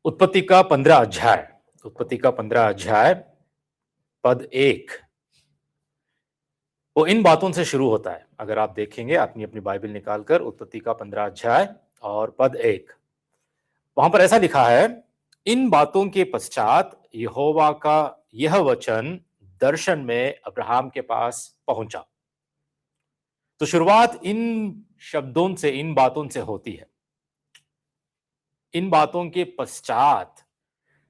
उत्पत्ति का 15 अध्याय। उत्पत्ति का 15 अध्याय पद 1 वो इन बातों से शुरू होता है। अगर आप देखेंगे अपनी अपनी बाइबल निकालकर उत्पत्ति का 15 अध्याय और पद 1, वहां पर ऐसा लिखा है, इन बातों के पश्चात यहोवा का यह वचन दर्शन में अब्राहम के पास पहुंचा। तो शुरुआत इन शब्दों से, इन बातों से होती है। इन बातों के पश्चात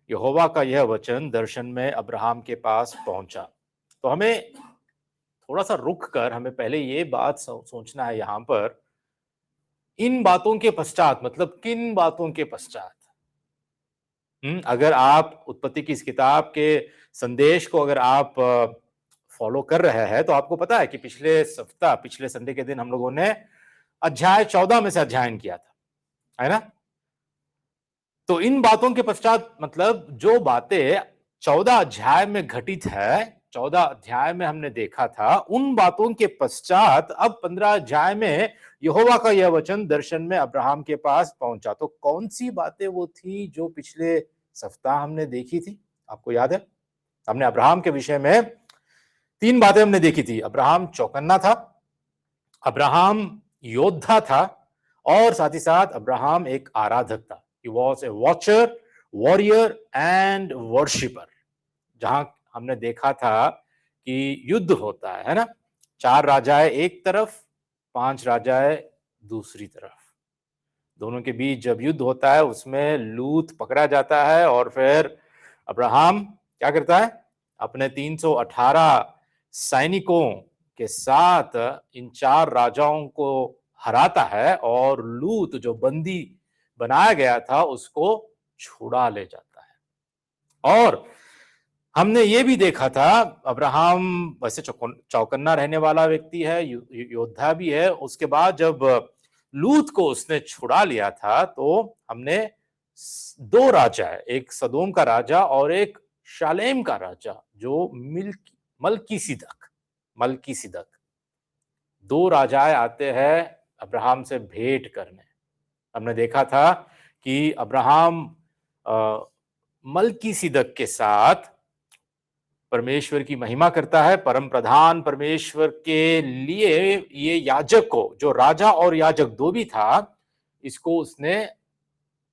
यहोवा का यह वचन दर्शन में अब्राहम के पास पहुंचा। तो हमें थोड़ा सा रुक कर हमें पहले ये बात सोचना है यहां पर, इन बातों के पश्चात मतलब किन बातों के पश्चात। अगर आप उत्पत्ति की इस किताब के संदेश को अगर आप फॉलो कर रहे हैं तो आपको पता है कि पिछले सप्ताह, पिछले संडे के दिन हम लोगों ने अध्याय 14 में से अध्ययन किया था, है ना। तो इन बातों के पश्चात मतलब जो बातें 14 अध्याय में घटित है, 14 अध्याय में हमने देखा था, उन बातों के पश्चात अब 15 अध्याय में यहोवा का यह वचन दर्शन में अब्राहम के पास पहुंचा। तो कौन सी बातें वो थी जो पिछले सप्ताह हमने देखी थी? आपको याद है, हमने अब्राहम के विषय में 3 बातें हमने देखी थी। अब्राहम चौकन्ना था, अब्राहम योद्धा था, और साथ ही साथ अब्राहम एक आराधक था। He was a watcher, warrior and worshipper। जहां हमने देखा था कि युद्ध होता है ना, 4 राजाएं एक तरफ, 5 राजाएं दूसरी तरफ। दोनों के बीच जब युद्ध होता है उसमें लूत पकड़ा जाता है और फिर अब्राहम क्या करता है, अपने 318 सैनिकों के साथ इन 4 राजाओं को हराता है और लूत जो बंदी बनाया गया था उसको छुड़ा ले जाता है। और हमने ये भी देखा था, अब्राहम वैसे चौकन्ना रहने वाला व्यक्ति है, योद्धा भी है। उसके बाद जब लूत को उसने छुड़ा लिया था तो हमने 2 राजा है, एक सदोम का राजा और एक शालेम का राजा, जो मलकीसिदक 2 राजाएं आते हैं अब्राहम से भेंट करने। हमने देखा था कि अब्राहम मलकीसिदक के साथ परमेश्वर की महिमा करता है। परम प्रधान परमेश्वर के लिए ये याजक को, जो राजा और याजक दो भी था, इसको उसने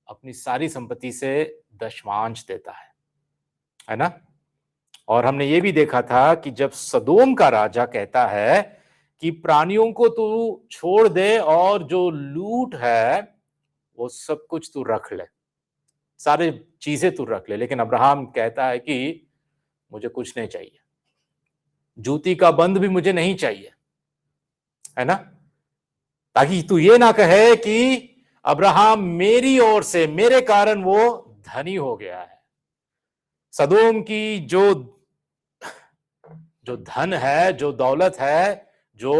अपनी सारी संपत्ति से दशमांश देता है ना। और हमने ये भी देखा था कि जब सदोम का राजा कहता है कि प्राणियों को तू छोड़ दे और जो लूट है वो सब कुछ तू रख ले, सारी चीजें तू रख ले, लेकिन अब्राहम कहता है कि मुझे कुछ नहीं चाहिए, जूती का बंद भी मुझे नहीं चाहिए, है ना। ताकि तू ये ना कहे कि अब्राहम मेरी ओर से, मेरे कारण वो धनी हो गया है। सदोम की जो धन है, जो दौलत है, जो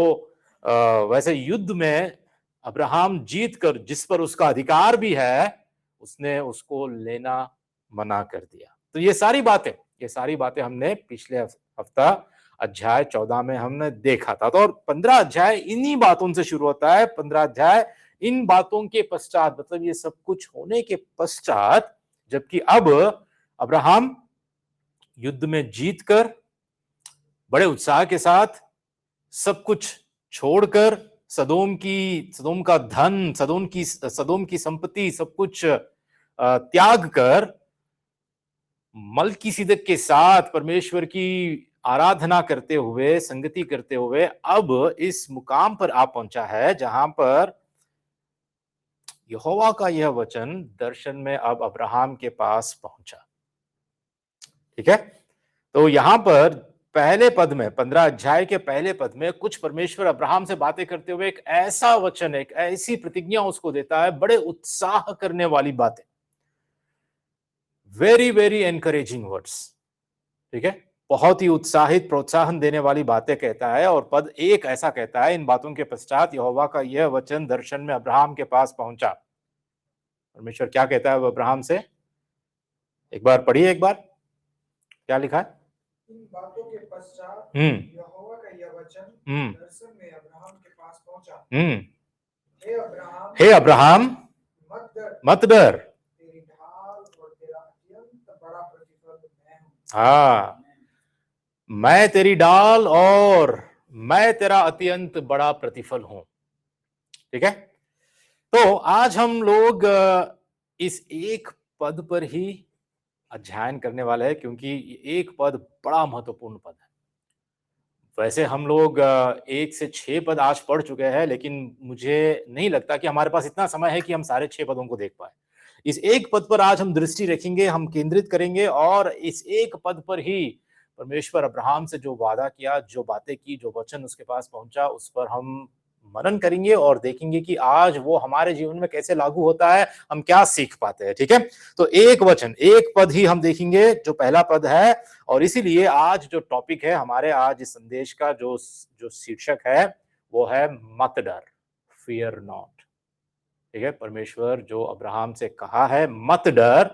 वैसे युद्ध में अब्राहम जीत कर जिस पर उसका अधिकार भी है, उसने उसको लेना मना कर दिया। तो ये सारी बातें हमने पिछले हफ्ता अध्याय 14 में हमने देखा था। तो और 15 अध्याय इन्हीं बातों से शुरू होता है। 15 अध्याय इन बातों के पश्चात, मतलब ये सब कुछ होने के पश्चात, जबकि अब अब्राहम युद्ध में जीतकर बड़े उत्साह के साथ सब कुछ छोड़कर सदोम का धन, सदोम की संपत्ति सब कुछ त्याग कर मलकीसिदक के साथ परमेश्वर की आराधना करते हुए, संगति करते हुए अब इस मुकाम पर आ पहुंचा है जहां पर यहोवा का यह वचन दर्शन में अब अब्राहम के पास पहुंचा। ठीक है, तो यहां पर पहले पद में, 15 अध्याय के पहले पद में कुछ परमेश्वर अब्राहम से बातें करते हुए एक ऐसा वचन, एक ऐसी प्रतिज्ञा उसको देता है, बड़े उत्साह करने वाली बातें, वेरी वेरी एनकरेजिंग वर्ड्स। ठीक है, बहुत ही उत्साहित, प्रोत्साहन देने वाली बातें कहता है। और पद 1 ऐसा कहता है, इन बातों के पश्चात यहोवा का यह वचन दर्शन में अब्राहम के पास पहुंचा। परमेश्वर क्या कहता है अब्राहम से? एक बार पढ़िए, एक बार क्या लिखा है? इन बातों के पश्चात यहोवा का यह वचन दर्शन में अब्राहम के पास पहुंचा। हे अब्राहम मत डर, तेरी ढाल और हाँ, मैं तेरी डाल और मैं तेरा अत्यंत बड़ा प्रतिफल हूं। ठीक है, तो आज हम लोग इस एक पद पर ही अध्ययन करने वाले हैं, क्योंकि ये एक पद बड़ा महत्वपूर्ण पद है। वैसे हम लोग 1 से 6 पद आज पढ़ चुके हैं, लेकिन मुझे नहीं लगता कि हमारे पास इतना समय है कि हम सारे 6 पदों को देख पाएँ। इस एक पद पर आज हम दृष्टि रखेंगे, हम केंद्रित करेंगे और इस एक पद पर ही परमेश्वर अब्राहम से जो वादा किया, जो बातें की, जो वचन उसके पास पहुँचा, उस पर हम मनन करेंगे और देखेंगे कि आज वो हमारे जीवन में कैसे लागू होता है, हम क्या सीख पाते हैं। ठीक है? तो एक वचन, एक पद ही हम देखेंगे, जो पहला पद है, और इसीलिए आज जो टॉपिक है हमारे आज इस संदेश का जो जो शीर्षक है वो है मत डर, फियर नॉट। ठीक है, परमेश्वर जो अब्राहम से कहा है मत डर,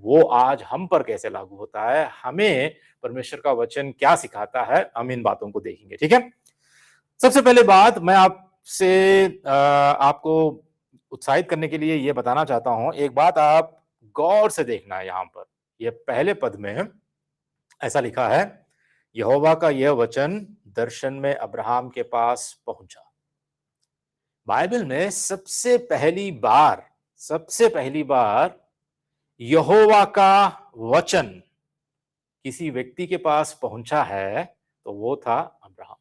वो आज हम पर कैसे लागू होता है, हमें परमेश्वर का वचन क्या सिखाता है, हम इन बातों को देखेंगे। ठीक है, सबसे पहले बात मैं आपसे आपको उत्साहित करने के लिए ये बताना चाहता हूं, एक बात आप गौर से देखना है। यहां पर ये पहले पद में ऐसा लिखा है, यहोवा का यह वचन दर्शन में अब्राहम के पास पहुंचा। बाइबल में सबसे पहली बार यहोवा का वचन किसी व्यक्ति के पास पहुंचा है तो वो था अब्राहम।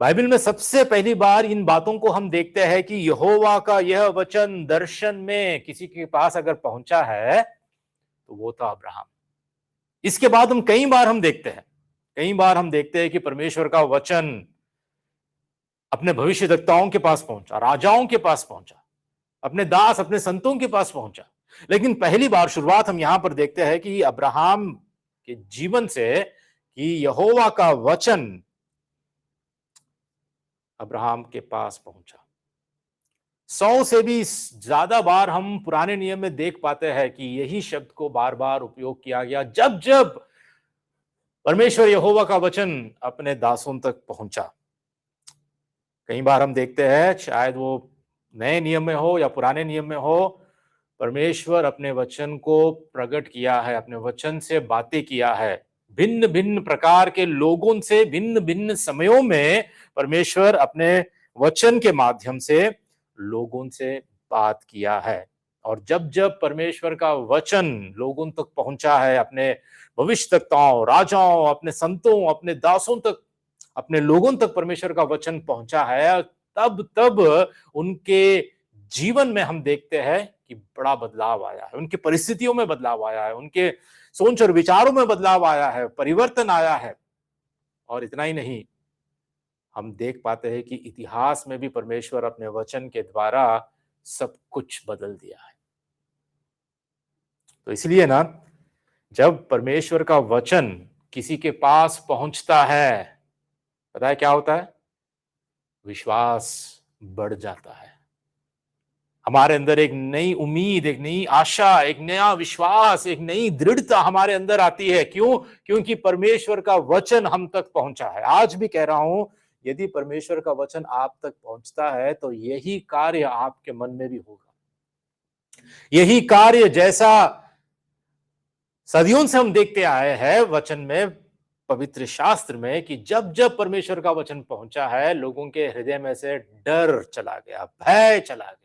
बाइबल में सबसे पहली बार इन बातों को हम देखते हैं कि यहोवा का यह वचन दर्शन में किसी के पास अगर पहुंचा है तो वो था अब्राहम। इसके बाद हम कई बार हम देखते हैं कि परमेश्वर का वचन अपने भविष्यद्वक्ताओं के पास पहुंचा, राजाओं के पास पहुंचा, अपने दास, अपने संतों के पास पहुंचा। लेकिन पहली बार शुरुआत हम यहां पर देखते हैं कि अब्राहम के जीवन से कि यहोवा का वचन अब्राहम के पास पहुंचा। 100 से भी ज्यादा बार हम पुराने नियम में देख पाते हैं कि यही शब्द को बार बार उपयोग किया गया जब जब परमेश्वर यहोवा का वचन अपने दासों तक पहुंचा। कई बार हम देखते हैं, शायद वो नए नियम में हो या पुराने नियम में हो, परमेश्वर अपने वचन को प्रकट किया है, अपने वचन से बातें किया है, भिन्न भिन्न प्रकार के लोगों से भिन्न भिन्न समयों में परमेश्वर अपने वचन के माध्यम से लोगों से बात किया है। और जब जब परमेश्वर का वचन लोगों तक पहुंचा है, अपने भविष्यद्वक्ताओं, राजाओं, अपने संतों, अपने दासों तक, अपने लोगों तक परमेश्वर का वचन पहुंचा है, तब तब उनके जीवन में हम देखते हैं कि बड़ा बदलाव आया है, उनकी परिस्थितियों में बदलाव आया है, उनके सोच और विचारों में बदलाव आया है, परिवर्तन आया है। और इतना ही नहीं, हम देख पाते हैं कि इतिहास में भी परमेश्वर अपने वचन के द्वारा सब कुछ बदल दिया है। तो इसलिए ना, जब परमेश्वर का वचन किसी के पास पहुंचता है, पता है क्या होता है? विश्वास बढ़ जाता है। हमारे अंदर एक नई उम्मीद, एक नई आशा, एक नया विश्वास, एक नई दृढ़ता हमारे अंदर आती है। क्यों? क्योंकि परमेश्वर का वचन हम तक पहुंचा है। आज भी कह रहा हूं, यदि परमेश्वर का वचन आप तक पहुंचता है तो यही कार्य आपके मन में भी होगा। यही कार्य जैसा सदियों से हम देखते आए हैं वचन में, पवित्र शास्त्र में, कि जब जब परमेश्वर का वचन पहुंचा है, लोगों के हृदय में से डर चला गया, भय चला गया,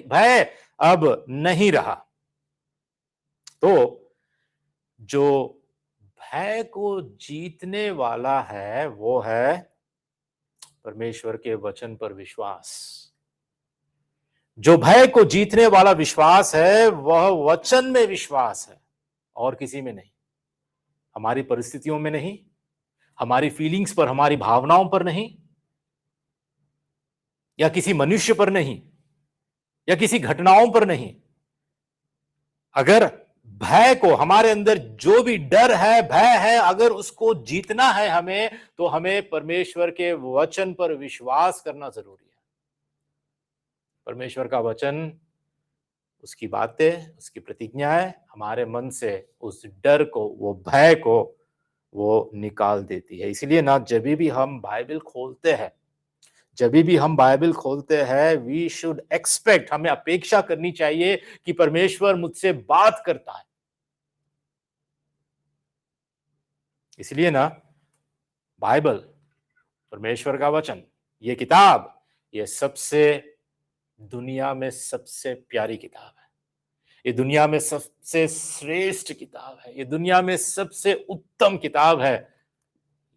भय अब नहीं रहा। तो जो भय को जीतने वाला है वो है परमेश्वर के वचन पर विश्वास। जो भय को जीतने वाला विश्वास है वह वचन में विश्वास है, और किसी में नहीं। हमारी परिस्थितियों में नहीं, हमारी फीलिंग्स पर, हमारी भावनाओं पर नहीं, या किसी मनुष्य पर नहीं, या किसी घटनाओं पर नहीं। अगर भय को, हमारे अंदर जो भी डर है, भय है, अगर उसको जीतना है हमें, तो हमें परमेश्वर के वचन पर विश्वास करना जरूरी है। परमेश्वर का वचन, उसकी बातें, उसकी प्रतिज्ञाएं हमारे मन से उस डर को, वो भय को वो निकाल देती है। इसलिए ना, जब भी हम बाइबल खोलते हैं, वी शुड एक्सपेक्ट, हमें अपेक्षा करनी चाहिए कि परमेश्वर मुझसे बात करता है। इसलिए ना बाइबल, परमेश्वर का वचन, ये किताब, ये दुनिया में सबसे प्यारी किताब है। ये दुनिया में सबसे श्रेष्ठ किताब है। ये दुनिया में सबसे उत्तम किताब है।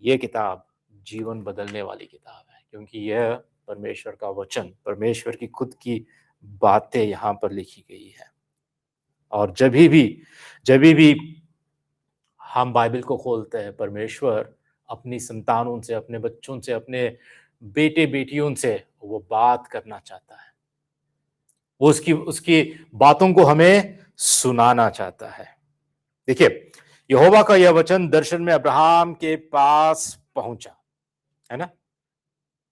ये किताब जीवन बदलने वाली किताब है, क्योंकि यह परमेश्वर का वचन, परमेश्वर की खुद की बातें यहाँ पर लिखी गई है। और जब भी हम बाइबल को खोलते हैं, परमेश्वर अपनी संतानों से, अपने बच्चों से, अपने बेटे बेटियों से वो बात करना चाहता है। वो उसकी उसकी बातों को हमें सुनाना चाहता है। देखिए, यहोवा का यह वचन दर्शन में अब्राहम के पास पहुंचा, है ना।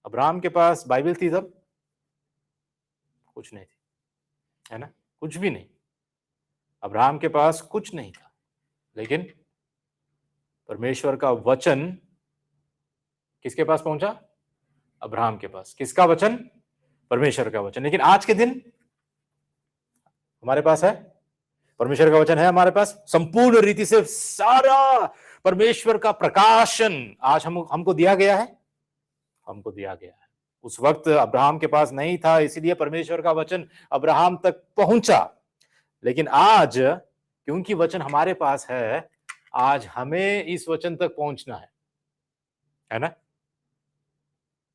अब्राहम के पास बाइबल थी तब? कुछ नहीं थी, है ना, कुछ भी नहीं। अब्राहम के पास कुछ नहीं था, लेकिन परमेश्वर का वचन किसके पास पहुंचा? अब्राहम के पास। किसका वचन? परमेश्वर का वचन। लेकिन आज के दिन हमारे पास है, परमेश्वर का वचन है हमारे पास, संपूर्ण रीति से सारा परमेश्वर का प्रकाशन आज हमको दिया गया है। हमको दिया गया है। उस वक्त अब्राहम के पास नहीं था, इसीलिए परमेश्वर का वचन अब्राहम तक पहुंचा। लेकिन आज क्योंकि वचन हमारे पास है, आज हमें इस वचन तक पहुंचना है ना।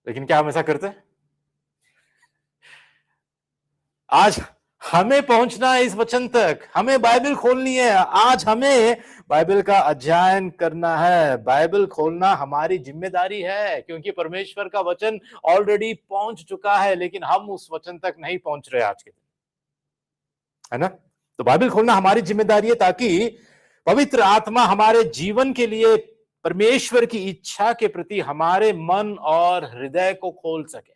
लेकिन क्या हम ऐसा करते हैं? आज हमें पहुंचना है इस वचन तक, हमें बाइबल खोलनी है। आज हमें बाइबल का अध्ययन करना है। बाइबल खोलना हमारी जिम्मेदारी है, क्योंकि परमेश्वर का वचन ऑलरेडी पहुंच चुका है, लेकिन हम उस वचन तक नहीं पहुंच रहे आज के दिन, है ना। तो बाइबल खोलना हमारी जिम्मेदारी है, ताकि पवित्र आत्मा हमारे जीवन के लिए परमेश्वर की इच्छा के प्रति हमारे मन और हृदय को खोल सके।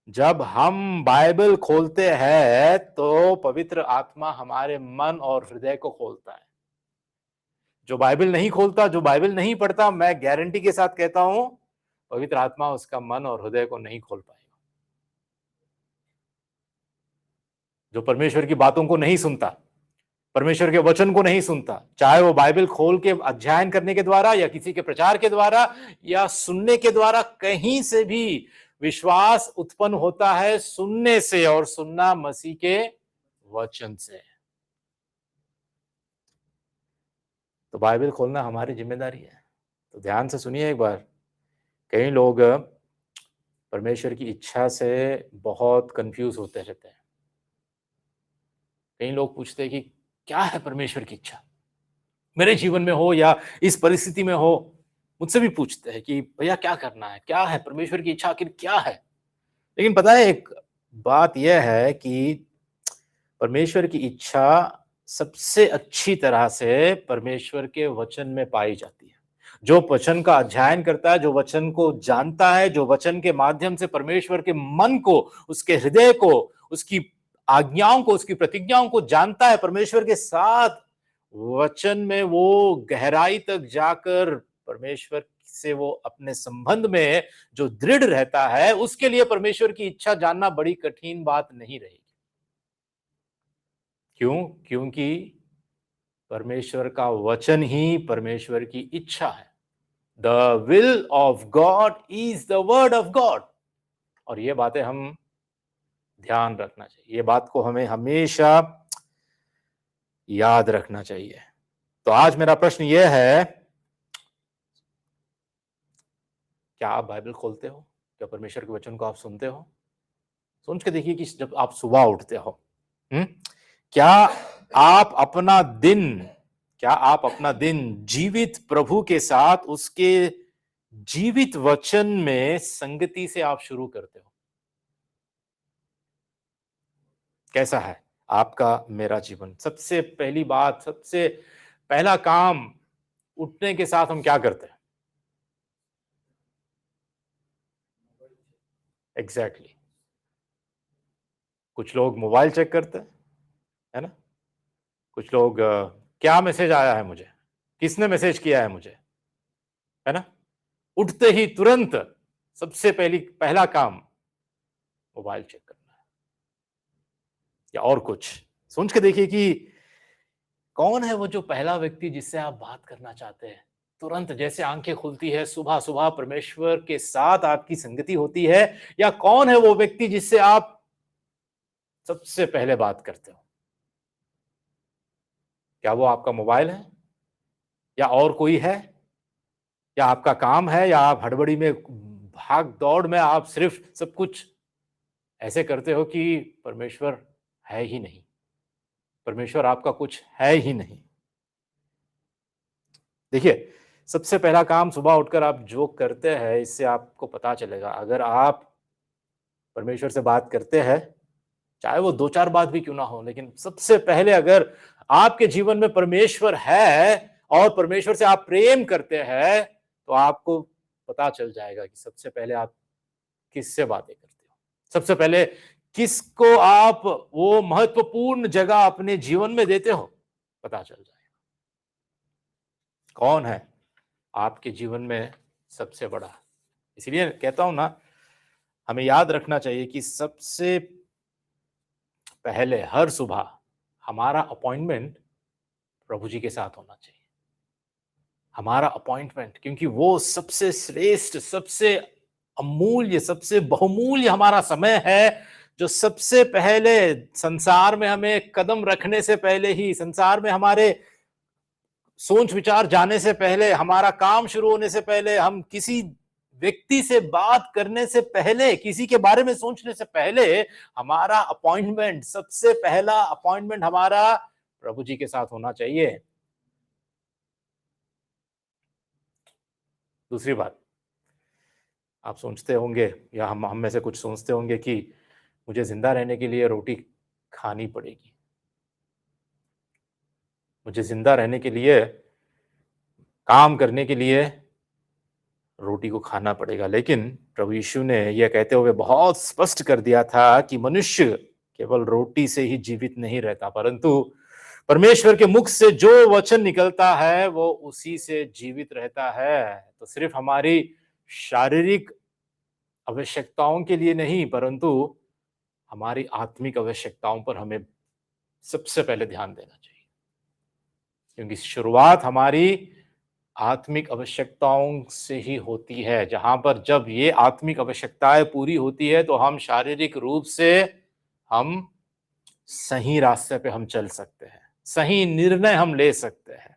जब हम बाइबल खोलते हैं तो पवित्र आत्मा हमारे मन और हृदय को खोलता है। जो बाइबल नहीं खोलता, जो बाइबल नहीं पढ़ता, मैं गारंटी के साथ कहता हूं, पवित्र आत्मा उसका मन और हृदय को नहीं खोल पाएगा। जो परमेश्वर की बातों को नहीं सुनता, परमेश्वर के वचन को नहीं सुनता, चाहे वो बाइबल खोल के अध्ययन करने के द्वारा या किसी के प्रचार के द्वारा या सुनने के द्वारा, कहीं से भी विश्वास उत्पन्न होता है सुनने से, और सुनना मसीह के वचन से। तो बाइबल खोलना हमारी जिम्मेदारी है। तो ध्यान से सुनिए एक बार। कई लोग परमेश्वर की इच्छा से बहुत कंफ्यूज होते रहते हैं। कई लोग पूछते हैं कि क्या है परमेश्वर की इच्छा मेरे जीवन में, हो या इस परिस्थिति में हो। मुझसे भी पूछते हैं कि भैया क्या करना है, क्या है परमेश्वर की इच्छा, आखिर क्या है। लेकिन पता है, एक बात यह है कि परमेश्वर की इच्छा सबसे अच्छी तरह से परमेश्वर के वचन में पाई जाती है। जो वचन का अध्ययन करता है, जो वचन को जानता है, जो वचन के माध्यम से परमेश्वर के मन को, उसके हृदय को, उसकी आज्ञाओं को, उसकी प्रतिज्ञाओं को जानता है, परमेश्वर के साथ वचन में वो गहराई तक जाकर परमेश्वर से वो अपने संबंध में जो दृढ़ रहता है, उसके लिए परमेश्वर की इच्छा जानना बड़ी कठिन बात नहीं रहेगी। क्यों? क्योंकि परमेश्वर का वचन ही परमेश्वर की इच्छा है। The will of God is the word of God. और ये बातें हम ध्यान रखना चाहिए, ये बात को हमें हमेशा याद रखना चाहिए। तो आज मेरा प्रश्न यह है, क्या आप बाइबल खोलते हो? क्या परमेश्वर के वचन को आप सुनते हो? सोच के देखिए कि जब आप सुबह उठते हो, क्या आप अपना दिन क्या आप अपना दिन जीवित प्रभु के साथ उसके जीवित वचन में संगति से आप शुरू करते हो? कैसा है आपका मेरा जीवन? सबसे पहली बात, सबसे पहला काम, उठने के साथ हम क्या करते हैं? एग्जैक्टली कुछ लोग मोबाइल चेक करते हैं, है ना। कुछ लोग क्या मैसेज आया है मुझे, किसने मैसेज किया है मुझे, है ना। उठते ही तुरंत सबसे पहला काम मोबाइल चेक करना है, या और कुछ। सोच के देखिए कि कौन है वो जो पहला व्यक्ति जिससे आप बात करना चाहते हैं? तुरंत जैसे आंखें खुलती है, सुबह-सुबह परमेश्वर के साथ आपकी संगति होती है, या कौन है वो व्यक्ति जिससे आप सबसे पहले बात करते हो? क्या वो आपका मोबाइल है? या और कोई है? या आपका काम है? या आप हड़बड़ी में, भाग-दौड़ में आप सिर्फ सब कुछ ऐसे करते हो कि परमेश्वर है ही नहीं, परमेश्वर आपका कुछ है ही नहीं। देखिए, सबसे पहला काम सुबह उठकर आप जो करते हैं, इससे आपको पता चलेगा, अगर आप परमेश्वर से बात करते हैं, चाहे वो 2-4 बात भी क्यों ना हो, लेकिन सबसे पहले अगर आपके जीवन में परमेश्वर है और परमेश्वर से आप प्रेम करते हैं, तो आपको पता चल जाएगा कि सबसे पहले आप किससे बातें करते हो। सबसे पहले किसको आप वो महत्वपूर्ण जगह अपने जीवन में देते हो, पता चल जाएगा। कौन है आपके जीवन में सबसे बड़ा? इसलिए कहता हूं ना, हमें याद रखना चाहिए कि सबसे पहले हर सुबह हमारा अपॉइंटमेंट प्रभु जी के साथ होना चाहिए। हमारा अपॉइंटमेंट, क्योंकि वो सबसे श्रेष्ठ, सबसे अमूल्य, सबसे बहुमूल्य हमारा समय है, जो सबसे पहले संसार में हमें कदम रखने से पहले ही, संसार में हमारे सोच विचार जाने से पहले, हमारा काम शुरू होने से पहले, हम किसी व्यक्ति से बात करने से पहले, किसी के बारे में सोचने से पहले, हमारा अपॉइंटमेंट, सबसे पहला अपॉइंटमेंट हमारा प्रभु जी के साथ होना चाहिए। दूसरी बात, आप सोचते होंगे, या हम में से कुछ सोचते होंगे कि मुझे जिंदा रहने के लिए रोटी खानी पड़ेगी, मुझे जिंदा रहने के लिए, काम करने के लिए रोटी को खाना पड़ेगा। लेकिन प्रभु यीशु ने यह कहते हुए बहुत स्पष्ट कर दिया था कि मनुष्य केवल रोटी से ही जीवित नहीं रहता, परंतु परमेश्वर के मुख से जो वचन निकलता है वो उसी से जीवित रहता है। तो सिर्फ हमारी शारीरिक आवश्यकताओं के लिए नहीं, परंतु हमारी आत्मिक आवश्यकताओं पर हमें सबसे पहले ध्यान देना चाहिए, क्योंकि शुरुआत हमारी आत्मिक आवश्यकताओं से ही होती है। जहां पर जब ये आत्मिक आवश्यकताएं पूरी होती है, तो हम शारीरिक रूप से हम सही रास्ते पे हम चल सकते हैं, सही निर्णय हम ले सकते हैं।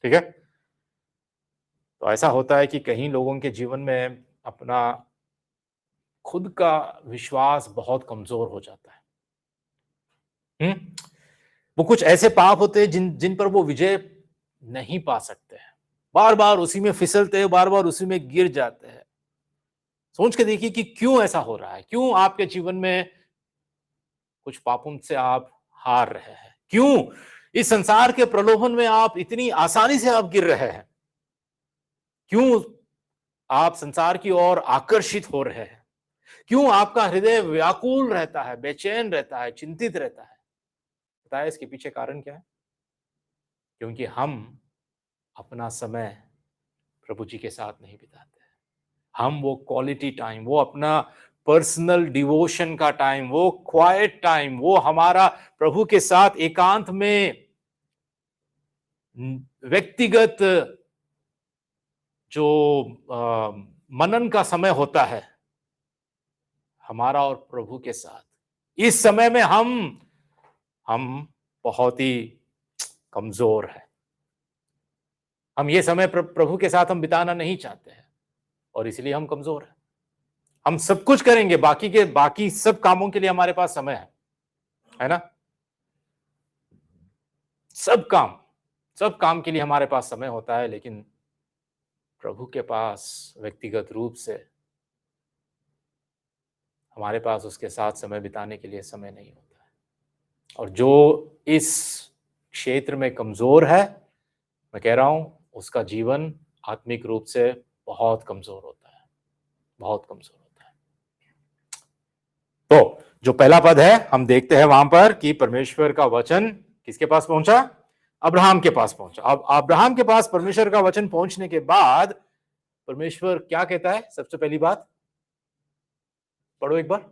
ठीक है? तो ऐसा होता है कि कई लोगों के जीवन में अपना खुद का विश्वास बहुत कमजोर हो जाता है। वो कुछ ऐसे पाप होते हैं जिन जिन पर वो विजय नहीं पा सकते हैं, बार बार उसी में फिसलते हैं, बार बार उसी में गिर जाते हैं। सोच के देखिए कि क्यों ऐसा हो रहा है, क्यों आपके जीवन में कुछ पापों से आप हार रहे हैं, क्यों इस संसार के प्रलोभन में आप इतनी आसानी से आप गिर रहे हैं, क्यों आप संसार की ओर आकर्षित हो रहे हैं, क्यों आपका हृदय व्याकुल रहता है, बेचैन रहता है, चिंतित रहता है? बताया इसके पीछे कारण क्या है? क्योंकि हम अपना समय प्रभु जी के साथ नहीं बिताते हैं। हम वो क्वालिटी टाइम, वो अपना पर्सनल डिवोशन का टाइम, वो क्वाइट टाइम, वो हमारा प्रभु के साथ एकांत में व्यक्तिगत जो मनन का समय होता है हमारा और प्रभु के साथ, इस समय में हम बहुत ही कमजोर हैं। हम ये समय प्रभु के साथ हम बिताना नहीं चाहते हैं, और इसलिए हम कमजोर हैं। हम सब कुछ करेंगे, बाकी सब कामों के लिए हमारे पास समय है ना? सब काम के लिए हमारे पास समय होता है, लेकिन प्रभु के पास व्यक्तिगत रूप से हमारे पास उसके साथ समय बिताने के लिए समय नहीं होता है। और जो इस क्षेत्र में कमजोर है, मैं कह रहा हूं, उसका जीवन आत्मिक रूप से बहुत कमजोर होता है, बहुत कमजोर होता है। तो जो पहला पद है, हम देखते हैं वहां पर कि परमेश्वर का वचन किसके पास पहुंचा? अब्राहम के पास पहुंचा। अब अब्राहम के पास परमेश्वर का वचन पहुंचने के बाद परमेश्वर क्या कहता है? सबसे पहली बात पढ़ो एक बार।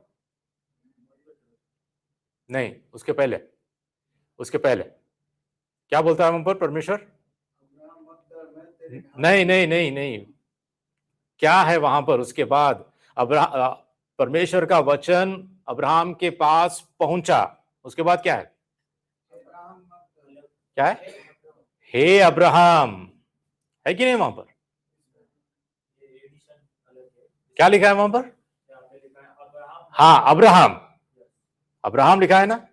नहीं, उसके पहले क्या बोलता है वहां पर परमेश्वर? नहीं नहीं नहीं नहीं, क्या है वहां पर उसके बाद? परमेश्वर का वचन अब्राहम के पास पहुंचा, उसके बाद क्या है? क्या है? हे अब्राहम, है कि नहीं वहां पर? क्या लिखा है वहां पर? हाँ, अब्राहम, अब्राहम लिखा है ना?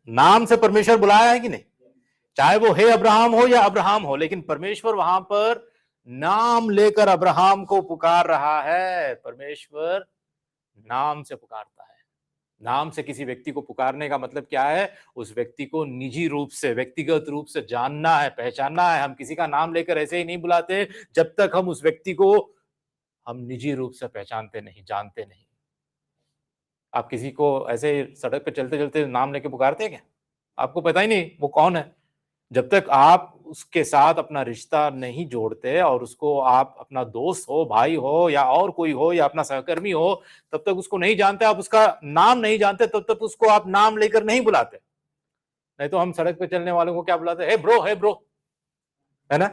नाम से परमेश्वर बुलाया है कि नहीं? चाहे वो हे अब्राहम हो या अब्राहम हो, लेकिन परमेश्वर वहां पर नाम लेकर अब्राहम को पुकार रहा है। परमेश्वर नाम से पुकारता है। नाम से किसी व्यक्ति को पुकारने का मतलब क्या है? उस व्यक्ति को निजी रूप से, व्यक्तिगत रूप से जानना है, पहचानना है। हम किसी का नाम लेकर ऐसे ही नहीं बुलाते जब तक हम उस व्यक्ति को हम निजी रूप से पहचानते नहीं, जानते नहीं। आप किसी को ऐसे सड़क पे चलते चलते नाम लेके पुकारते हैं क्या? आपको पता ही नहीं वो कौन है। जब तक आप उसके साथ अपना रिश्ता नहीं जोड़ते और उसको आप अपना दोस्त हो, भाई हो या और कोई हो या अपना सहकर्मी हो, तब तक उसको नहीं जानते, आप उसका नाम नहीं जानते, तब तक उसको आप नाम लेकर नहीं बुलाते। नहीं तो हम सड़क पे चलने वालों को क्या बुलाते हैं? हे ब्रो, है ना?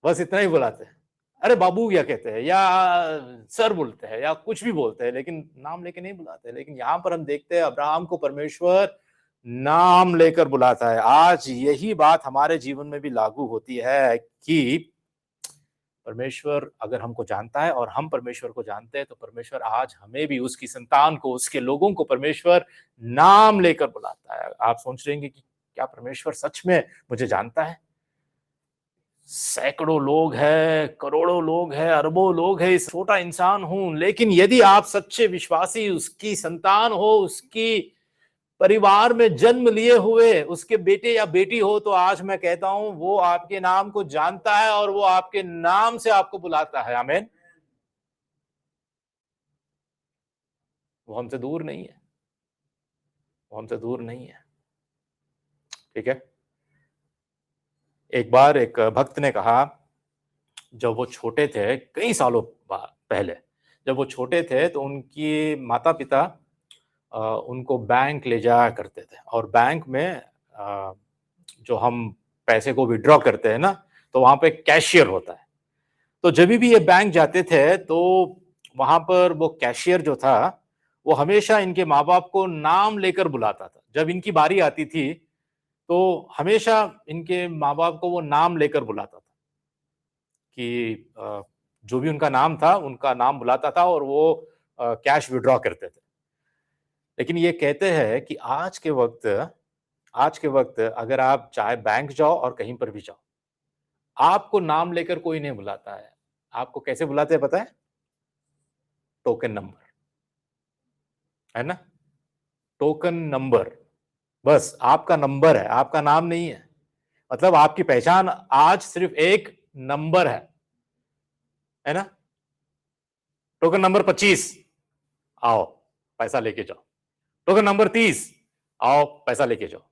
बस इतना ही बुलाते हैं। अरे बाबू क्या कहते हैं, या सर बोलते हैं, या कुछ भी बोलते हैं, लेकिन नाम लेके नहीं बुलाते। लेकिन यहां पर हम देखते हैं अब्राहम को परमेश्वर नाम लेकर बुलाता है। आज यही बात हमारे जीवन में भी लागू होती है कि परमेश्वर अगर हमको जानता है और हम परमेश्वर को जानते हैं, तो परमेश्वर आज हमें भी, उसकी संतान को, उसके लोगों को परमेश्वर नाम लेकर बुलाता है। आप सोच रहे हैं कि क्या परमेश्वर सच में मुझे जानता है? सैकड़ों लोग हैं, करोड़ों लोग हैं, अरबों लोग हैं, इस छोटा इंसान हूं, लेकिन यदि आप सच्चे विश्वासी, उसकी संतान हो, उसकी परिवार में जन्म लिए हुए उसके बेटे या बेटी हो, तो आज मैं कहता हूं वो आपके नाम को जानता है और वो आपके नाम से आपको बुलाता है। आमीन। वो हमसे दूर नहीं है, वो हमसे दूर नहीं है। ठीक है। एक बार एक भक्त ने कहा, जब वो छोटे थे, कई सालों पहले, जब वो छोटे थे तो उनकी माता पिता उनको बैंक ले जाया करते थे, और बैंक में जो हम पैसे को विड्रॉ करते हैं ना, तो वहां पे कैशियर होता है। तो जब भी ये बैंक जाते थे तो वहां पर वो कैशियर जो था, वो हमेशा इनके माँ बाप को नाम लेकर बुलाता था। जब इनकी बारी आती थी तो हमेशा इनके माँ बाप को वो नाम लेकर बुलाता था कि जो भी उनका नाम था, उनका नाम बुलाता था और वो कैश विड्रॉ करते थे। लेकिन ये कहते हैं कि आज के वक्त अगर आप चाहे बैंक जाओ और कहीं पर भी जाओ, आपको नाम लेकर कोई नहीं बुलाता है। आपको कैसे बुलाते हैं पता है? टोकन नंबर, है ना? टोकन नंबर, बस आपका नंबर है, आपका नाम नहीं है। मतलब आपकी पहचान आज सिर्फ एक नंबर है ना? टोकन नंबर 25, आओ पैसा लेके जाओ। टोकन नंबर 30, आओ पैसा लेके जाओ।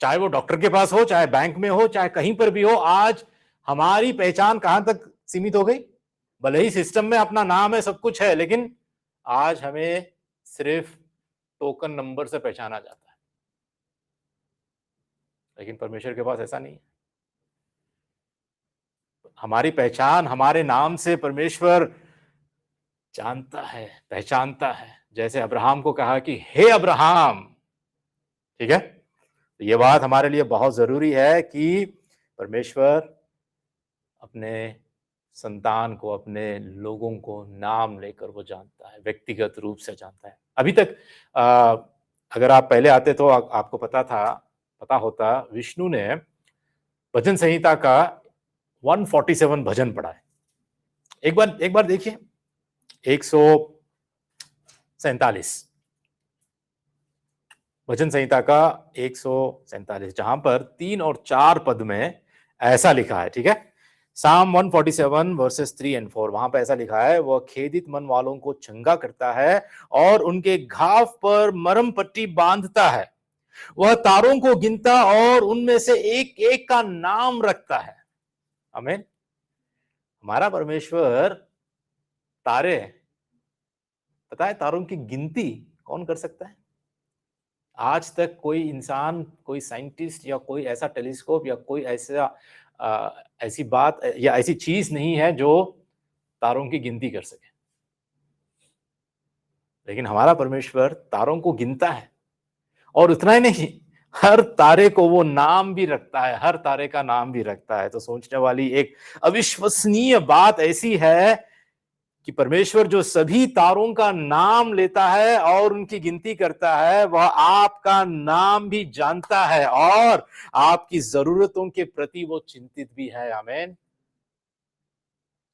चाहे वो डॉक्टर के पास हो, चाहे बैंक में हो, चाहे कहीं पर भी हो, आज हमारी पहचान कहां तक सीमित हो गई? भले ही सिस्टम में अपना नाम है, सब कुछ है, लेकिन आज हमें सिर्फ टोकन नंबर से पहचाना जाता है। लेकिन परमेश्वर के पास ऐसा नहीं है। हमारी पहचान हमारे नाम से परमेश्वर जानता है, पहचानता है। जैसे अब्राहम को कहा कि हे अब्राहम, ठीक है? तो ये बात हमारे लिए बहुत जरूरी है कि परमेश्वर अपने संतान को, अपने लोगों को नाम लेकर वो जानता है, व्यक्तिगत रूप से जानता है। अभी तक अगर आप पहले आते तो आपको पता होता, विष्णु ने भजन संहिता का 147 भजन पढ़ा है। एक बार देखिए, 147 भजन संहिता का 147, जहां पर 3 और 4 पद में ऐसा लिखा है, ठीक है? Psalm 147 वर्सेस 3 एंड 4, वहां पर ऐसा लिखा है, वह खेदित मन वालों को चंगा करता है और उनके घाव पर मरहम पट्टी बांधता है। वह तारों को गिनता और उनमें से एक एक का नाम रखता है। आमीन। हमारा परमेश्वर तारे, पता है तारों की गिनती कौन कर सकता है? आज तक कोई इंसान, कोई साइंटिस्ट या कोई ऐसा टेलीस्कोप या कोई ऐसी बात या ऐसी चीज नहीं है जो तारों की गिनती कर सके। लेकिन हमारा परमेश्वर तारों को गिनता है, और उतना ही नहीं, हर तारे को वो नाम भी रखता है, हर तारे का नाम भी रखता है। तो सोचने वाली एक अविश्वसनीय बात ऐसी है कि परमेश्वर जो सभी तारों का नाम लेता है और उनकी गिनती करता है, वह आपका नाम भी जानता है और आपकी जरूरतों के प्रति वो चिंतित भी है। आमीन।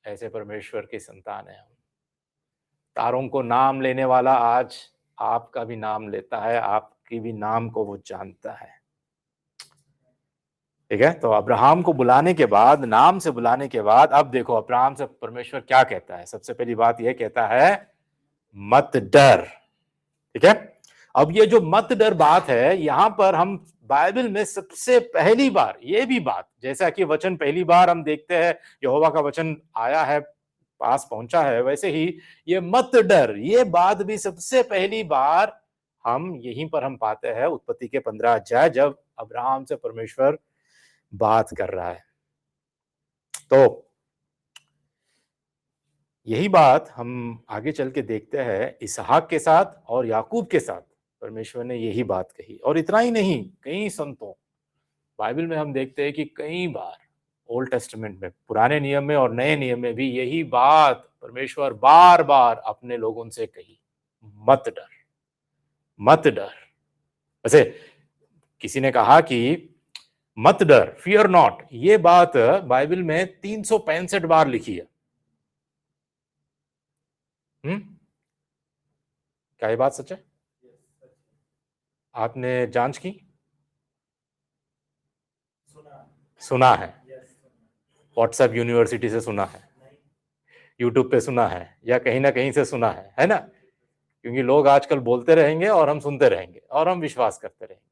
ऐसे परमेश्वर के संतान है हम। तारों को नाम लेने वाला आज आपका भी नाम लेता है, आपकी भी नाम को वो जानता है। ठीक है, तो अब्राहम को बुलाने के बाद, नाम से बुलाने के बाद, अब देखो अब्राहम से परमेश्वर क्या कहता है। सबसे पहली बात यह कहता है, मत डर। ठीक है, अब ये जो मत डर बात है, यहां पर हम बाइबल में सबसे पहली बार ये भी बात, जैसा कि वचन पहली बार हम देखते हैं यहोवा का वचन आया है, पास पहुंचा है, वैसे ही ये मत डर, ये बात भी सबसे पहली बार हम यहीं पर हम पाते हैं उत्पत्ति के 15 अध्याय, जब अब्राहम से परमेश्वर बात कर रहा है। तो यही बात हम आगे चल के देखते हैं इसहाक के साथ और याकूब के साथ परमेश्वर ने यही बात कही। और इतना ही नहीं, कई संतों, बाइबल में हम देखते हैं कि कई बार ओल्ड टेस्टामेंट में, पुराने नियम में और नए नियम में भी यही बात परमेश्वर बार बार अपने लोगों से कही, मत डर, मत डर। वैसे किसी ने कहा कि मत डर, फियर नॉट, ये बात बाइबल में 365 बार लिखी है। क्या ये बात सच है? आपने जांच की? सुना है, व्हाट्सएप यूनिवर्सिटी से सुना है, यूट्यूब पे सुना है, या कहीं ना कहीं से सुना है ना? क्योंकि लोग आजकल बोलते रहेंगे और हम सुनते रहेंगे और हम विश्वास करते रहेंगे।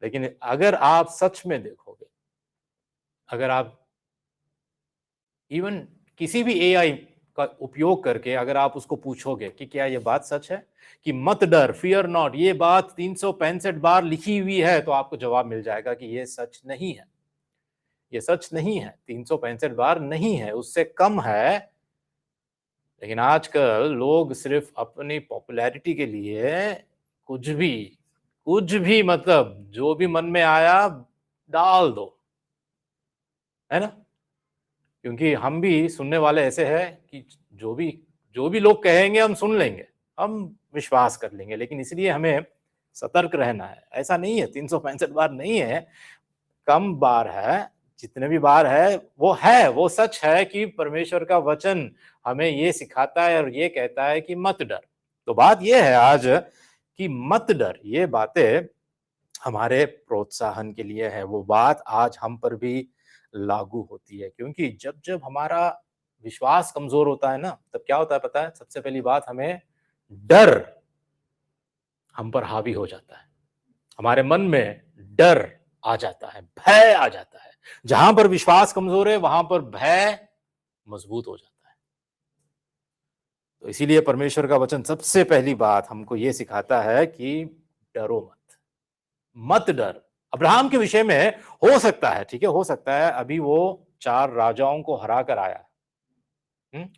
लेकिन अगर आप सच में देखोगे, अगर आप इवन किसी भी एआई का उपयोग करके अगर आप उसको पूछोगे कि क्या ये बात सच है कि मत डर, फियर नॉट, ये बात 365 बार लिखी हुई है, तो आपको जवाब मिल जाएगा कि ये सच नहीं है, ये सच नहीं है, 365 बार नहीं है, उससे कम है। लेकिन आजकल लोग सिर्फ अपनी पॉपुलैरिटी के लिए कुछ भी मतलब जो भी मन में आया डाल दो, है ना? क्योंकि हम भी सुनने वाले ऐसे हैं कि जो भी लोग कहेंगे हम सुन लेंगे, हम विश्वास कर लेंगे। लेकिन इसलिए हमें सतर्क रहना है। ऐसा नहीं है, 365 बार नहीं है, कम बार है। जितने भी बार है, वो सच है कि परमेश्वर का वचन हमें ये सिखाता है और ये कहता है कि मत डर। तो बात ये है आज कि मत डर, ये बातें हमारे प्रोत्साहन के लिए है। वो बात आज हम पर भी लागू होती है, क्योंकि जब जब हमारा विश्वास कमजोर होता है ना, तब क्या होता है पता है? सबसे पहली बात, हमें डर हम पर हावी हो जाता है, हमारे मन में डर आ जाता है, भय आ जाता है। जहां पर विश्वास कमजोर है, वहां पर भय मजबूत हो जाता है। तो इसीलिए परमेश्वर का वचन सबसे पहली बात हमको यह सिखाता है कि डरो मत, मत डर। अब्राहम के विषय में हो सकता है, ठीक है, हो सकता है अभी वो 4 राजाओं को हरा कर आया,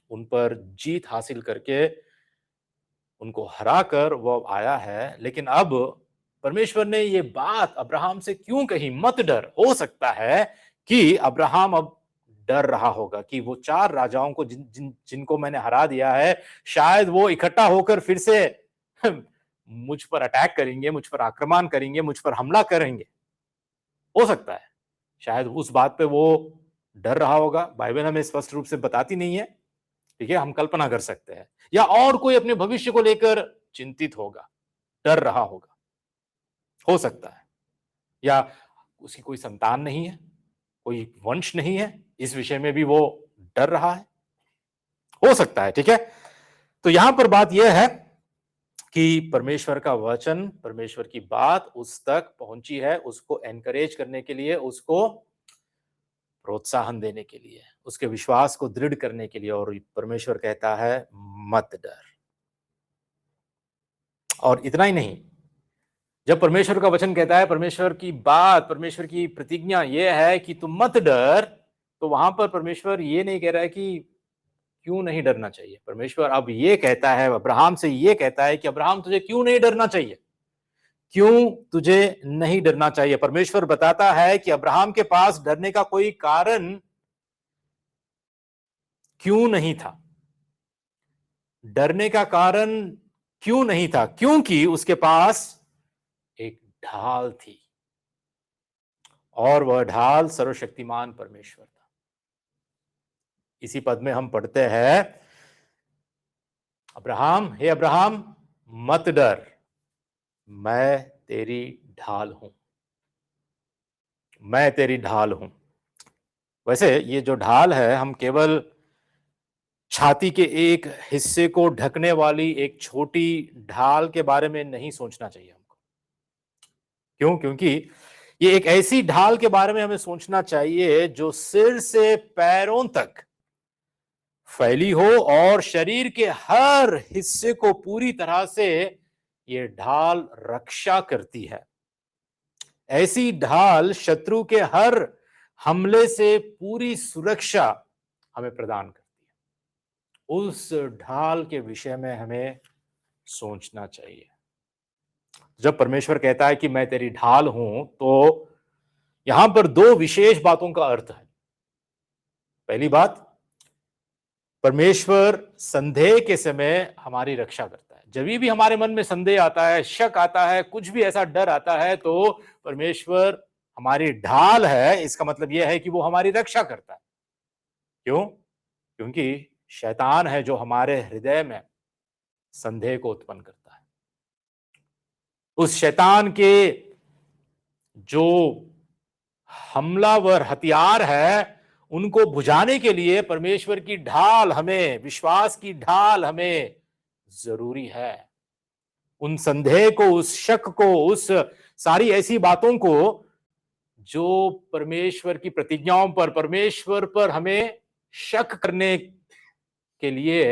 उन पर जीत हासिल करके उनको हरा कर वो आया है। लेकिन अब परमेश्वर ने ये बात अब्राहम से क्यों कही, मत डर? हो सकता है कि अब्राहम अब डर रहा होगा कि वो 4 राजाओं को जिनको मैंने हरा दिया है, शायद वो इकट्ठा होकर फिर से मुझ पर अटैक करेंगे, मुझ पर आक्रमण करेंगे, मुझ पर हमला करेंगे। हो सकता है, शायद उस बात पे वो डर रहा होगा। बाइबल हमें स्पष्ट रूप से बताती नहीं है, ठीक है, हम कल्पना कर सकते हैं। या और कोई अपने भविष्य को लेकर चिंतित होगा, डर रहा होगा, हो सकता है। या उसकी कोई संतान नहीं है, कोई वंश नहीं है, इस विषय में भी वो डर रहा है, हो सकता है। ठीक है, तो यहां पर बात यह है कि परमेश्वर का वचन, परमेश्वर की बात उस तक पहुंची है, उसको एनकरेज करने के लिए, उसको प्रोत्साहन देने के लिए, उसके विश्वास को दृढ़ करने के लिए। और परमेश्वर कहता है मत डर। और इतना ही नहीं, जब परमेश्वर का वचन कहता है, परमेश्वर की बात, परमेश्वर की प्रतिज्ञा यह है कि तुम मत डर, तो वहां पर परमेश्वर ये नहीं कह रहा है कि क्यों नहीं डरना चाहिए। परमेश्वर अब ये कहता है, अब्राहम से ये कहता है कि अब्राहम तुझे क्यों नहीं डरना चाहिए, क्यों तुझे नहीं डरना चाहिए। परमेश्वर बताता है कि अब्राहम के पास डरने का कोई कारण क्यों नहीं था। डरने का कारण क्यों नहीं था? क्योंकि उसके पास एक ढाल थी, और वह ढाल सर्वशक्तिमान परमेश्वर था। इसी पद में हम पढ़ते हैं, अब्राहम, हे अब्राहम मत डर, मैं तेरी ढाल हूं, मैं तेरी ढाल हूं। वैसे ये जो ढाल है, हम केवल छाती के एक हिस्से को ढकने वाली एक छोटी ढाल के बारे में नहीं सोचना चाहिए हमको। क्यों? क्योंकि ये एक ऐसी ढाल के बारे में हमें सोचना चाहिए जो सिर से पैरों तक फैली हो और शरीर के हर हिस्से को पूरी तरह से ये ढाल रक्षा करती है। ऐसी ढाल शत्रु के हर हमले से पूरी सुरक्षा हमें प्रदान करती है। उस ढाल के विषय में हमें सोचना चाहिए। जब परमेश्वर कहता है कि मैं तेरी ढाल हूं, तो यहां पर दो विशेष बातों का अर्थ है। पहली बात, परमेश्वर संदेह के समय हमारी रक्षा करता है। जब भी हमारे मन में संदेह आता है, शक आता है, कुछ भी ऐसा डर आता है, तो परमेश्वर हमारी ढाल है। इसका मतलब यह है कि वो हमारी रक्षा करता है। क्यों? क्योंकि शैतान है जो हमारे हृदय में संदेह को उत्पन्न करता है। उस शैतान के जो हमलावर हथियार है, उनको बुझाने के लिए परमेश्वर की ढाल हमें, विश्वास की ढाल हमें जरूरी है। उन संदेह को, उस शक को, उस सारी ऐसी बातों को जो परमेश्वर की प्रतिज्ञाओं पर, परमेश्वर पर हमें शक करने के लिए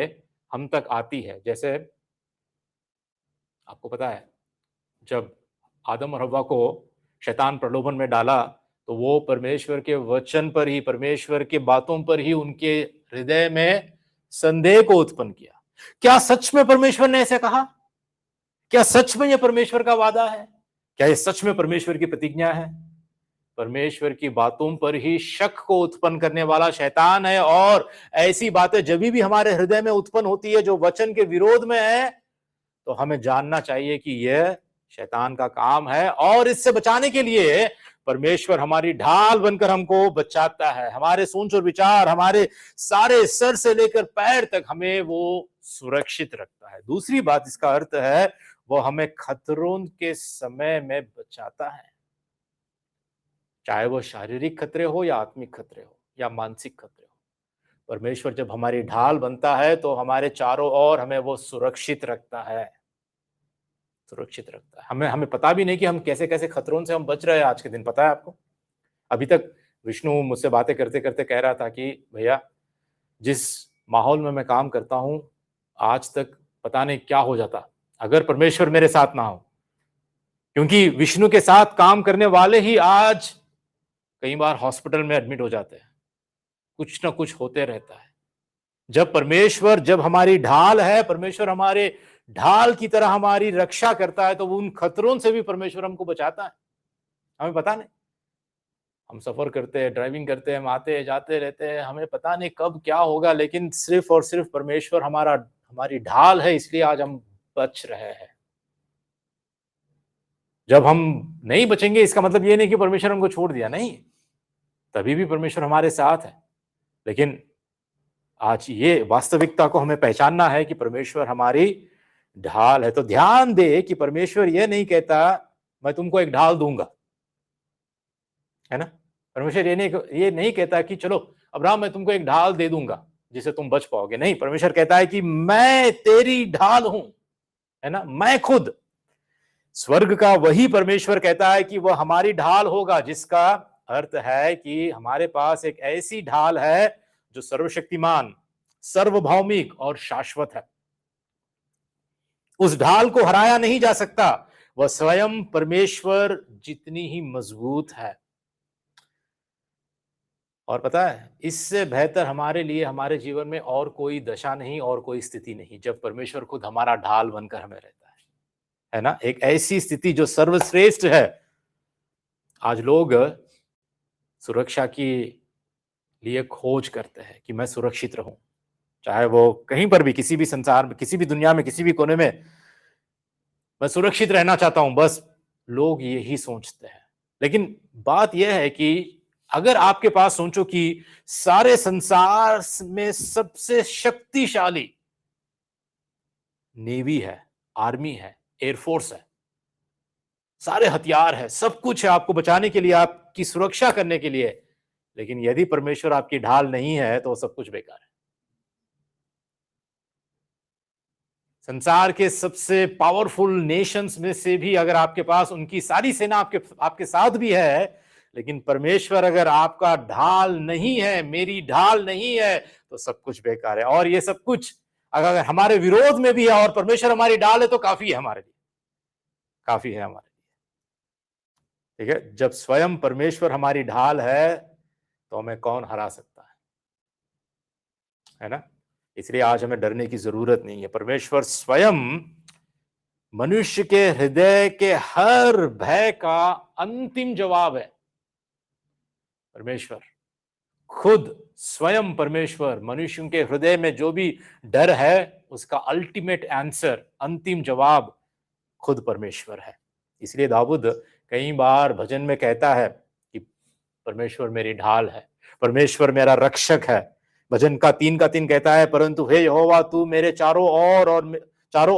हम तक आती है। जैसे आपको पता है, जब आदम और हव्वा को शैतान प्रलोभन में डाला, तो वो परमेश्वर के वचन पर ही, परमेश्वर के बातों पर ही उनके हृदय में संदेह को उत्पन्न किया। क्या सच में परमेश्वर ने ऐसे कहा? क्या सच में यह परमेश्वर का वादा है? क्या यह सच में परमेश्वर की प्रतिज्ञा है? परमेश्वर की बातों पर ही शक को उत्पन्न करने वाला शैतान है। और ऐसी बातें जब भी हमारे हृदय में उत्पन्न होती है जो वचन के विरोध में है, तो हमें जानना चाहिए कि यह शैतान का काम है, और इससे बचाने के लिए परमेश्वर हमारी ढाल बनकर हमको बचाता है। हमारे सोच और विचार, हमारे सारे सर से लेकर पैर तक हमें वो सुरक्षित रखता है। दूसरी बात इसका अर्थ है, वो हमें खतरों के समय में बचाता है। चाहे वो शारीरिक खतरे हो या आत्मिक खतरे हो या मानसिक खतरे हो, परमेश्वर जब हमारी ढाल बनता है तो हमारे चारों ओर हमें वो सुरक्षित रखता है, सुरक्षित रखता है। हमें पता भी नहीं कि हम कैसे कैसे खतरों से हम बच रहे हैं आज के दिन। पता है आपको? अभी तक विष्णु मुझसे बातें करते करते कह रहा था कि भैया, जिस माहौल में मैं काम करता हूं, आज तक पता नहीं क्या हो जाता अगर परमेश्वर मेरे साथ ना हो। क्योंकि विष्णु के साथ काम करने वाले ही आज कई बार हॉस्पिटल में एडमिट हो जाते हैं, कुछ ना कुछ होते रहता है। जब हमारी ढाल है, परमेश्वर हमारे ढाल की तरह हमारी रक्षा करता है, तो उन खतरों से भी परमेश्वर हमको बचाता है। हमें पता नहीं, हम सफर करते हैं, ड्राइविंग करते हैं, हम आते जाते रहते हैं, हमें पता नहीं कब क्या होगा, लेकिन सिर्फ और सिर्फ परमेश्वर हमारी ढाल है, इसलिए आज हम बच रहे हैं। जब हम नहीं बचेंगे, इसका मतलब ये नहीं कि परमेश्वर हमको छोड़ दिया, नहीं, तभी भी परमेश्वर हमारे साथ है। लेकिन आज ये वास्तविकता को हमें पहचानना है कि परमेश्वर हमारी ढाल है। तो ध्यान दे कि परमेश्वर यह नहीं कहता मैं तुमको एक ढाल दूंगा, है ना। परमेश्वर ये नहीं कहता कि चलो अब्राहम मैं तुमको एक ढाल दे दूंगा जिससे तुम बच पाओगे। नहीं, परमेश्वर कहता है कि मैं तेरी ढाल हूं, है ना। मैं खुद, स्वर्ग का वही परमेश्वर कहता है कि वह हमारी ढाल होगा, जिसका अर्थ है कि हमारे पास एक ऐसी ढाल है जो सर्वशक्तिमान, सार्वभौमिक और शाश्वत है। उस ढाल को हराया नहीं जा सकता, वह स्वयं परमेश्वर जितनी ही मजबूत है। और पता है, इससे बेहतर हमारे लिए हमारे जीवन में और कोई दशा नहीं और कोई स्थिति नहीं, जब परमेश्वर खुद हमारा ढाल बनकर हमें रहता है ना? एक ऐसी स्थिति जो सर्वश्रेष्ठ है। आज लोग सुरक्षा की लिए खोज करते हैं कि मैं सुरक्षित रहूं, चाहे वो कहीं पर भी, किसी भी संसार में, किसी भी दुनिया में, किसी भी कोने में, मैं सुरक्षित रहना चाहता हूं, बस लोग यही सोचते हैं। लेकिन बात यह है कि अगर आपके पास सोचो कि सारे संसार में सबसे शक्तिशाली नेवी है, आर्मी है, एयरफोर्स है, सारे हथियार है, सब कुछ है आपको बचाने के लिए, आपकी सुरक्षा करने के लिए, लेकिन यदि परमेश्वर आपकी ढाल नहीं है तो सब कुछ बेकार है। संसार के सबसे पावरफुल नेशंस में से भी अगर आपके पास उनकी सारी सेना आपके साथ भी है, लेकिन परमेश्वर अगर आपका ढाल नहीं है, मेरी ढाल नहीं है, तो सब कुछ बेकार है। और ये सब कुछ अगर हमारे विरोध में भी है और परमेश्वर हमारी ढाल है तो काफी है हमारे लिए, काफी है हमारे लिए। ठीक है, जब स्वयं परमेश्वर हमारी ढाल है तो हमें कौन हरा सकता है ना? इसलिए आज हमें डरने की जरूरत नहीं है। परमेश्वर स्वयं मनुष्य के हृदय के हर भय का अंतिम जवाब है। परमेश्वर खुद स्वयं परमेश्वर मनुष्यों के हृदय में जो भी डर है उसका अल्टीमेट आंसर, अंतिम जवाब खुद परमेश्वर है। इसलिए दाऊद कई बार भजन में कहता है कि परमेश्वर मेरी ढाल है, परमेश्वर मेरा रक्षक है। भजन का 3 कहता है, परंतु हे यहोवा तू मेरे चारों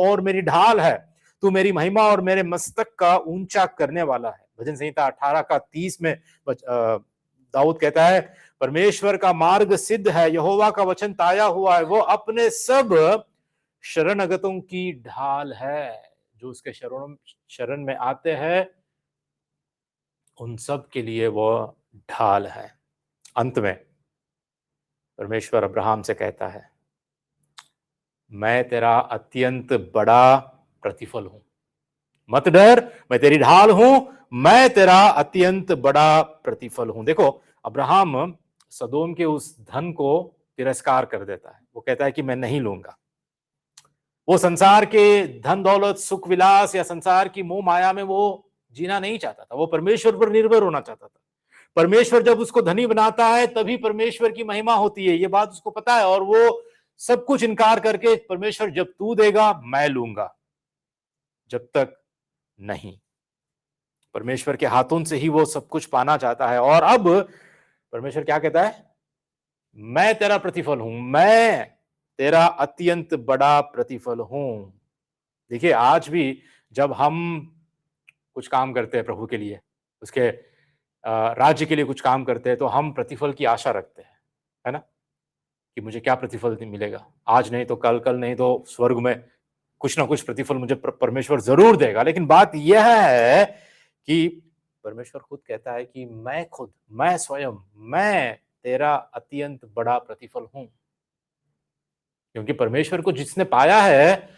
ओर मेरी ढाल है, तू मेरी महिमा और मेरे मस्तक का ऊंचा करने वाला है। भजन संहिता 18:30 में दाऊद कहता है, परमेश्वर का मार्ग सिद्ध है, यहोवा का वचन ताया हुआ है, वो अपने सब शरणागतों की ढाल है। जो उसके शरण में आते हैं उन सब के लिए वो ढाल है। अंत में परमेश्वर अब्राहम से कहता है, मैं तेरा अत्यंत बड़ा प्रतिफल हूं, मत डर, मैं तेरी ढाल हूं, मैं तेरा अत्यंत बड़ा प्रतिफल हूं। देखो, अब्राहम सदोम के उस धन को तिरस्कार कर देता है। वो कहता है कि मैं नहीं लूंगा। वो संसार के धन दौलत, सुख विलास या संसार की मोह माया में वो जीना नहीं चाहता था। वो परमेश्वर पर निर्भर होना चाहता था। परमेश्वर जब उसको धनी बनाता है तभी परमेश्वर की महिमा होती है, ये बात उसको पता है। और वो सब कुछ इनकार करके, परमेश्वर जब तू देगा मैं लूंगा, जब तक नहीं। परमेश्वर के हाथों से ही वो सब कुछ पाना चाहता है। और अब परमेश्वर क्या कहता है, मैं तेरा प्रतिफल हूं, मैं तेरा अत्यंत बड़ा प्रतिफल हूं। देखिए, आज भी जब हम कुछ काम करते हैं प्रभु के लिए, उसके राज्य के लिए कुछ काम करते हैं, तो हम प्रतिफल की आशा रखते हैं, है ना? कि मुझे क्या प्रतिफल मिलेगा, आज नहीं तो कल, कल नहीं तो स्वर्ग में कुछ ना कुछ प्रतिफल मुझे परमेश्वर जरूर देगा। लेकिन बात यह है कि परमेश्वर खुद कहता है कि मैं स्वयं, मैं तेरा अत्यंत बड़ा प्रतिफल हूं। क्योंकि परमेश्वर को जिसने पाया है,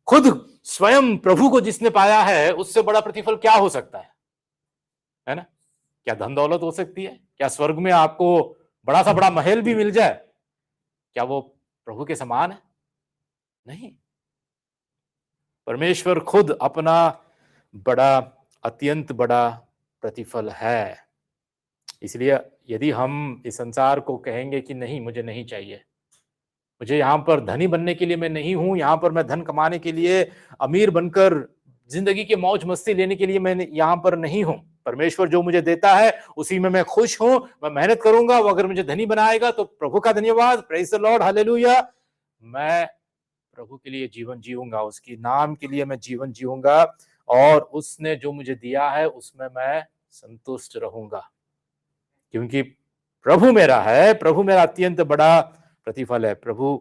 खुद स्वयं प्रभु को जिसने पाया है, उससे बड़ा प्रतिफल क्या हो सकता है ना? क्या धन दौलत हो सकती है? क्या स्वर्ग में आपको बड़ा सा बड़ा महल भी मिल जाए, क्या वो प्रभु के समान है? नहीं। परमेश्वर खुद अपना बड़ा, अत्यंत बड़ा प्रतिफल है। इसलिए यदि हम इस संसार को कहेंगे कि नहीं, मुझे नहीं चाहिए, मुझे यहाँ पर धनी बनने के लिए मैं नहीं हूं, यहाँ पर मैं धन कमाने के लिए, अमीर बनकर जिंदगी की मौज मस्ती लेने के लिए मैं यहाँ पर नहीं हूं। परमेश्वर जो मुझे देता है उसी में मैं खुश हूं, मैं मेहनत करूंगा, वो अगर मुझे धनी बनाएगा तो प्रभु का धन्यवाद, प्रेज द लॉर्ड, हालेलुया। मैं प्रभु के लिए जीवन जीऊंगा, उसकी नाम के लिए मैं जीवन जीऊंगा, और उसने जो मुझे दिया है उसमें मैं संतुष्ट रहूंगा। क्योंकि प्रभु मेरा है, प्रभु मेरा अत्यंत बड़ा प्रतिफल है। प्रभु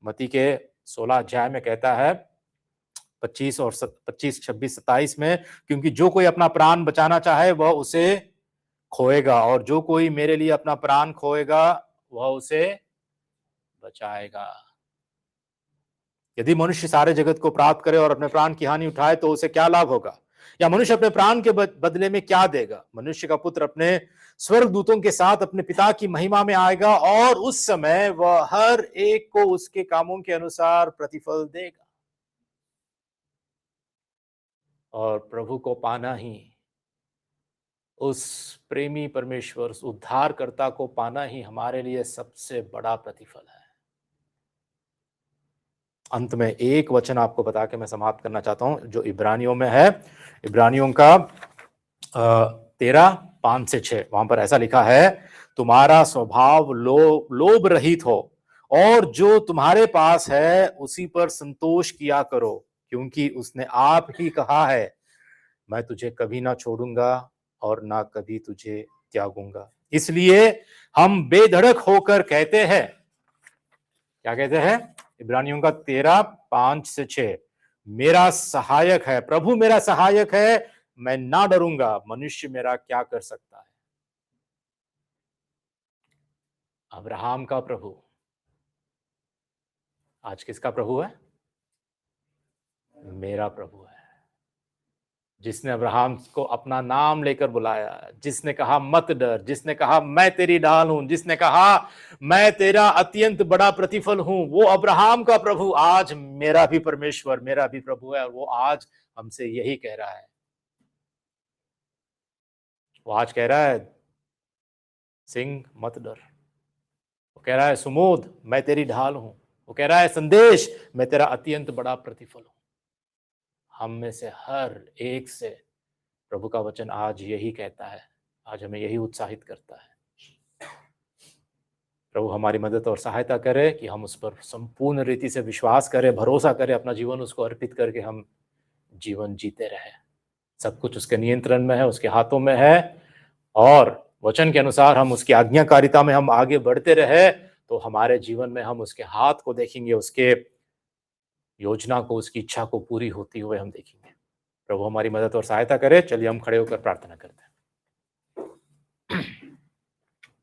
मत्ती के 16 अध्याय में कहता है, 25 और 25, 26, 27 में, क्योंकि जो कोई अपना प्राण बचाना चाहे वह उसे खोएगा, और जो कोई मेरे लिए अपना प्राण खोएगा वह उसे बचाएगा। यदि मनुष्य सारे जगत को प्राप्त करे और अपने प्राण की हानि उठाए तो उसे क्या लाभ होगा? या मनुष्य अपने प्राण के बदले में क्या देगा? मनुष्य का पुत्र अपने स्वर्गदूतों के साथ अपने पिता की महिमा में आएगा और उस समय वह हर एक को उसके कामों के अनुसार प्रतिफल देगा। और प्रभु को पाना ही, उस प्रेमी परमेश्वर, उस उद्धारकर्ता को पाना ही हमारे लिए सबसे बड़ा प्रतिफल है। अंत में एक वचन आपको बता के मैं समाप्त करना चाहता हूं, जो इब्रानियों में है, इब्रानियों का 13:5-6। वहां पर ऐसा लिखा है, तुम्हारा स्वभाव लोभ रहित हो और जो तुम्हारे पास है उसी पर संतोष किया करो, क्योंकि उसने आप ही कहा है, मैं तुझे कभी ना छोड़ूंगा और ना कभी तुझे त्यागूंगा। इसलिए हम बेधड़क होकर कहते हैं, क्या कहते हैं? इब्रानियों का 13:5-6, मेरा सहायक है, प्रभु मेरा सहायक है, मैं ना डरूंगा, मनुष्य मेरा क्या कर सकता है। अब्राहम का प्रभु आज किसका प्रभु है? मेरा प्रभु है, जिसने अब्राहम को अपना नाम लेकर बुलाया, जिसने कहा मत डर, जिसने कहा मैं तेरी ढाल हूं, जिसने कहा मैं तेरा अत्यंत बड़ा प्रतिफल हूं, वो अब्राहम का प्रभु आज मेरा भी परमेश्वर, मेरा भी प्रभु है। और वो आज हमसे यही कह रहा है, वो आज कह रहा है, सिंह मत डर। वो कह रहा है, सुमोद मैं तेरी ढाल हूं। वो कह रहा है, संदेश मैं तेरा अत्यंत बड़ा प्रतिफल हूं। हम में से हर एक से प्रभु का वचन आज यही कहता है, आज हमें यही उत्साहित करता है। प्रभु हमारी मदद और सहायता करे कि हम उस पर संपूर्ण रीति से विश्वास करें, भरोसा करें, अपना जीवन उसको अर्पित करके हम जीवन जीते रहें। सब कुछ उसके नियंत्रण में है, उसके हाथों में है, और वचन के अनुसार हम उसकी आज्ञाकारिता में हम आगे बढ़ते रहे तो हमारे जीवन में हम उसके हाथ को देखेंगे, उसके योजना को, उसकी इच्छा को पूरी होती हुए हम देखेंगे। प्रभु हमारी मदद और सहायता करे। चलिए हम खड़े होकर प्रार्थना करते हैं।